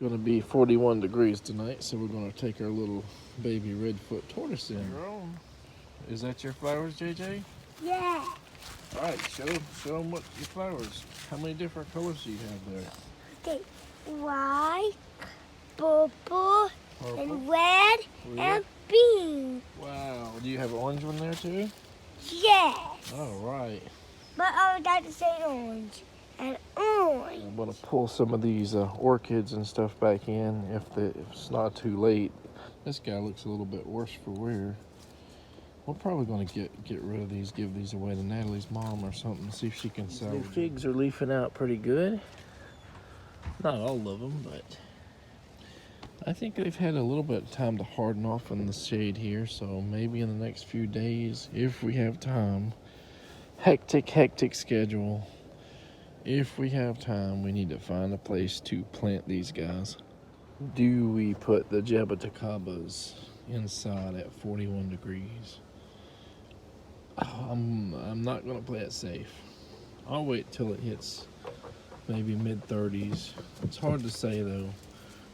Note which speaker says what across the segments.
Speaker 1: Going to be 41 degrees tonight, so we're going to take our little baby redfoot tortoise in. Is that your flowers, JJ?
Speaker 2: Yeah.
Speaker 1: All right, show them what your flowers. How many different colors do you have there?
Speaker 2: Okay. White, purple, and red, and pink.
Speaker 1: Wow. Do you have an orange one there too?
Speaker 2: Yes.
Speaker 1: All right.
Speaker 2: But I would like to say orange. And orange.
Speaker 1: I'm going to pull some of these orchids and stuff back in if it's not too late. This guy looks a little bit worse for wear. We're probably going to get rid of these, give these away to Natalie's mom or something, see if she can sell them. The figs are leafing out pretty good. Not all of them, but I think they've had a little bit of time to harden off in the shade here, so maybe in the next few days, if we have time. Hectic schedule. If we have time, we need to find a place to plant these guys. Do we put the jaboticabas inside at 41 degrees? I'm not going to play it safe. I'll wait till it hits maybe mid-30s. It's hard to say though.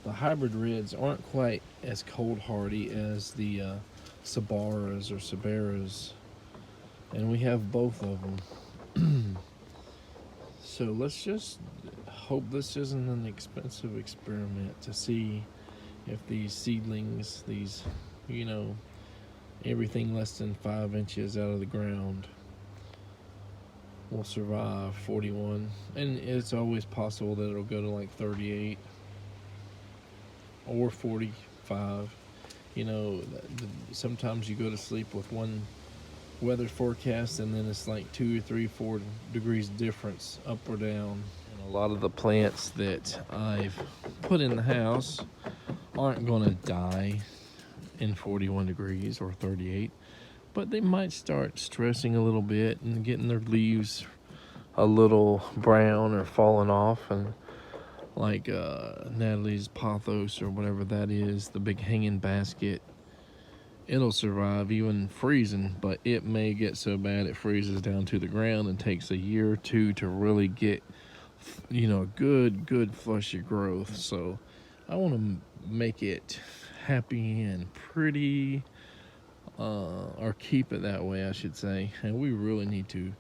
Speaker 1: The hybrid reds aren't quite as cold hardy as the Sabaras or Sabaras, and we have both of them. So let's just hope this isn't an expensive experiment to see if these seedlings, these, everything less than 5 inches out of the ground will survive 41. And it's always possible that it'll go to like 38 or 45. Sometimes you go to sleep with one weather forecast and then it's like 2 or 3 4 degrees difference up or down. And a lot of the plants that I've put in the house aren't going to die in 41 degrees or 38, but they might start stressing a little bit and getting their leaves a little brown or falling off. And like Natalie's pothos or whatever that is, the big hanging basket, it'll survive even freezing, but it may get so bad it freezes down to the ground and takes a year or two to really get, good flushy growth. So I want to make it happy and pretty, or keep it that way, I should say. And we really need to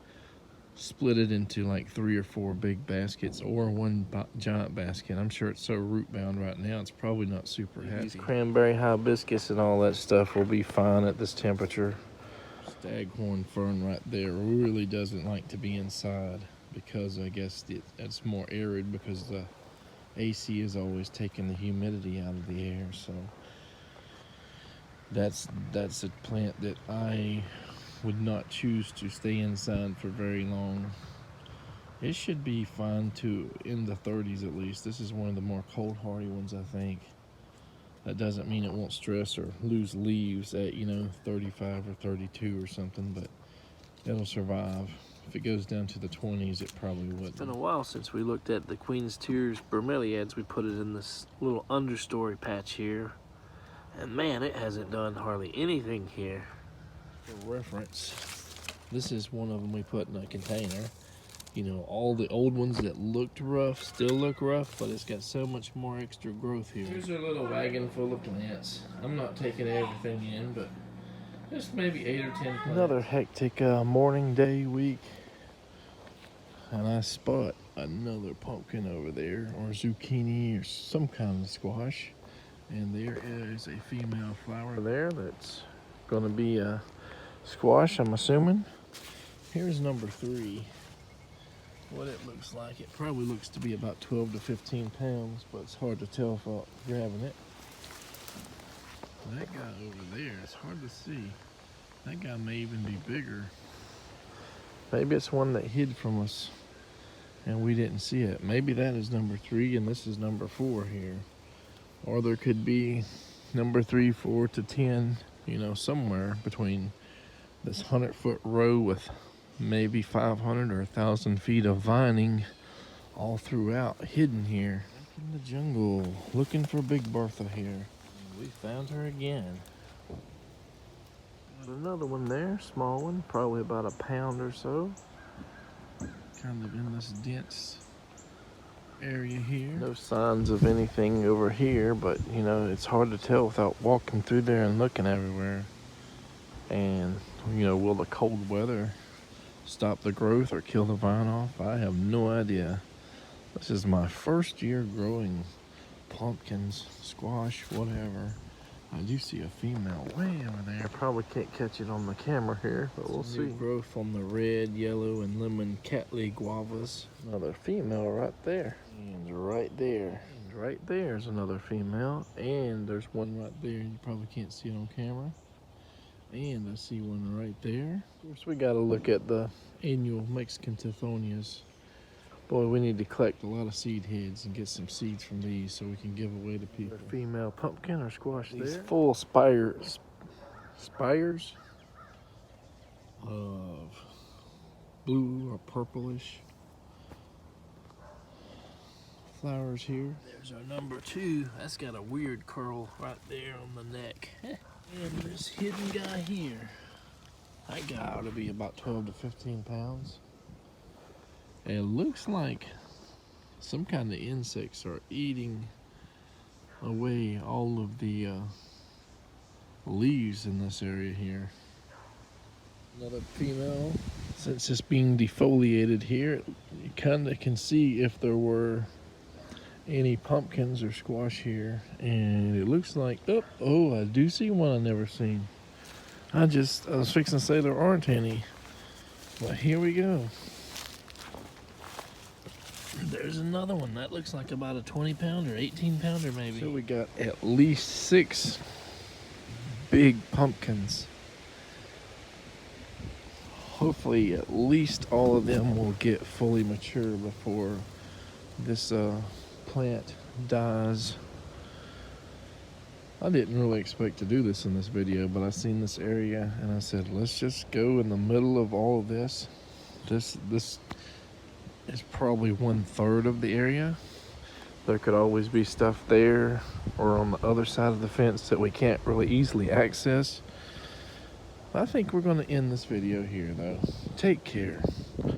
Speaker 1: split it into like 3 or 4 big baskets or one giant basket. I'm sure it's so root bound right now, it's probably not super happy. These cranberry hibiscus and all that stuff will be fine at this temperature. Staghorn fern right there really doesn't like to be inside because I guess it's more arid because the AC is always taking the humidity out of the air. So that's a plant that I would not choose to stay inside for very long. It should be fine to in the 30s at least. This is one of the more cold hardy ones, I think. That doesn't mean it won't stress or lose leaves at 35 or 32 or something, but it'll survive. If it goes down to the 20s, it probably wouldn't. It's been a while since we looked at the Queen's Tears bromeliads. We put it in this little understory patch here, and man, it hasn't done hardly anything here. For reference, this is one of them we put in a container. All the old ones that looked rough still look rough, but it's got so much more extra growth here. Here's our little wagon full of plants. I'm not taking everything in, but just maybe 8 or 10 plants. Another hectic morning, day, week. And I spot another pumpkin over there, or zucchini, or some kind of squash. And there is a female flower there that's going to be a squash, I'm assuming. Here's number 3. What it looks like. It probably looks to be about 12 to 15 pounds, but it's hard to tell without grabbing it. That guy over there, it's hard to see. That guy may even be bigger. Maybe it's one that hid from us and we didn't see it. Maybe that is number 3 and this is number 4 here. Or there could be number 3, 4 to 10, somewhere between this 100-foot row with maybe 500 or 1,000 feet of vining all throughout, hidden here. In the jungle, looking for Big Bertha here. We found her again. Got another one there, small one, probably about a pound or so. Kind of in this dense area here. No signs of anything over here, but you know, it's hard to tell without walking through there and looking everywhere. And you know, will the cold weather stop the growth or kill the vine off? I have no idea. This is my first year growing pumpkins, squash, whatever. I do see a female way over there. I probably can't catch it on the camera here, but we'll see. Growth on the red, yellow, and lemon cattleya guavas. Another female right there. And right there. And right there's another female. And there's one right there. You probably can't see it on camera. And I see one right there. Of course, we gotta look at the annual Mexican Tithonias. Boy, we need to collect a lot of seed heads and get some seeds from these so we can give away to people. A female pumpkin or squash there. These full spires of blue or purplish flowers here. There's our number 2. That's got a weird curl right there on the neck. And this hidden guy here. That guy ought to be about 12 to 15 pounds. It looks like some kind of insects are eating away all of the leaves in this area here. Another female. Since it's being defoliated here, you kind of can see if there were any pumpkins or squash here. And it looks like, oh, I do see one I've never seen. I was fixing to say there aren't any. But here we go. There's another one. That looks like about a 20 pounder, 18 pounder maybe. So we got at least 6 big pumpkins. Hopefully at least all of them will get fully mature before this plant dies. I didn't really expect to do this in this video, but I seen this area and I said, let's just go in the middle of all of this. This is probably 1/3 of the area. There could always be stuff there or on the other side of the fence that we can't really easily access. I think we're going to end this video here though. Take care.